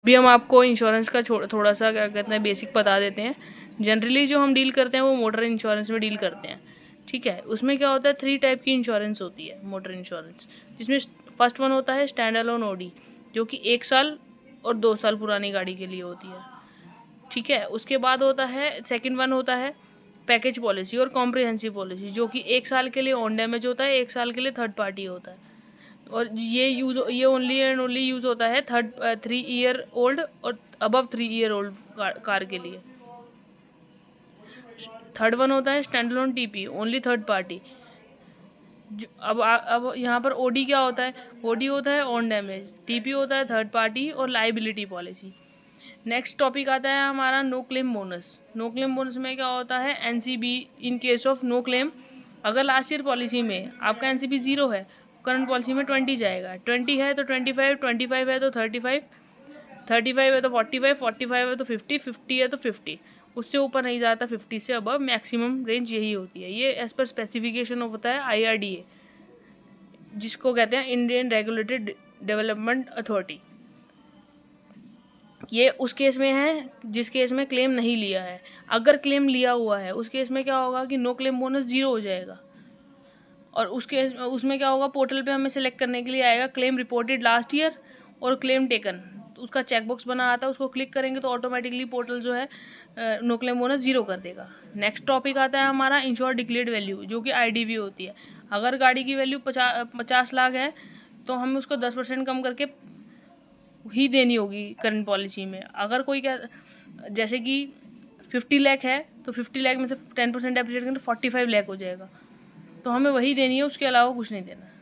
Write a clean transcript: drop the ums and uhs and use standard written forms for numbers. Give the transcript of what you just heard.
भी हम आपको इंश्योरेंस का थोड़ा सा क्या कहते हैं बेसिक बता देते हैं। जनरली जो हम डील करते हैं वो मोटर इंश्योरेंस में डील करते हैं, ठीक है। उसमें क्या होता है, 3 टाइप की इंश्योरेंस होती है मोटर इंश्योरेंस, जिसमें फर्स्ट वन होता है स्टैंड अलोन ओडी, जो कि 1 साल और 2 साल पुरानी गाड़ी के लिए होती है, ठीक है। उसके बाद होता है सेकंड वन होता है पैकेज पॉलिसी और कॉम्प्रिहेंसिव पॉलिसी, जो कि 1 साल के लिए ऑन डैमेज होता है, 1 साल के लिए थर्ड पार्टी होता है। और ये ओनली एंड ओनली यूज़ होता है 3 ईयर ओल्ड और अबव 3 ईयर ओल्ड कार के लिए। थर्ड वन होता है stand alone TP, only third party. अब यहाँ पर ओडी क्या होता है, ओडी होता है ऑन डैमेज, टीपी होता है थर्ड पार्टी और लाइबिलिटी पॉलिसी। नेक्स्ट टॉपिक आता है हमारा no claim bonus. No claim bonus में क्या होता है, NCB in case of no claim, अगर लास्ट ईयर पॉलिसी में आपका एनसीबी 0 है, करंट पॉलिसी में 20 जाएगा, 20 है तो 25, 25 है तो 35, 35 है तो 45, 45 है तो 50, 50 है तो 50, उससे ऊपर नहीं जाता, 50 से अबव मैक्सिमम रेंज यही होती है। ये एज पर स्पेसिफिकेशन होता है IRDA, जिसको कहते हैं इंडियन रेगुलेटरी डेवलपमेंट अथॉरिटी। ये उस केस में है जिस केस में क्लेम नहीं लिया है। अगर क्लेम लिया हुआ है उस केस में क्या होगा कि नो क्लेम बोनस 0 हो जाएगा। और उस केस उसमें क्या होगा, पोर्टल पे हमें सेलेक्ट करने के लिए आएगा क्लेम रिपोर्टेड लास्ट ईयर और क्लेम टेकन, तो उसका चेकबॉक्स बना आता है, उसको क्लिक करेंगे तो ऑटोमेटिकली पोर्टल जो है नो क्लेम बोनस 0 कर देगा। नेक्स्ट टॉपिक आता है हमारा इंश्योर डिक्लेयर्ड वैल्यू, जो कि IDV होती है। अगर गाड़ी की वैल्यू 50 लाख है तो हमें उसको 10% कम करके ही देनी होगी करंट पॉलिसी में। अगर कोई क्या, जैसे कि 50 लाख है तो 50 लाख में से 10% एप्रिशिएट करें तो 45 लाख हो जाएगा, तो हमें वही देनी है, उसके अलावा कुछ नहीं देना है।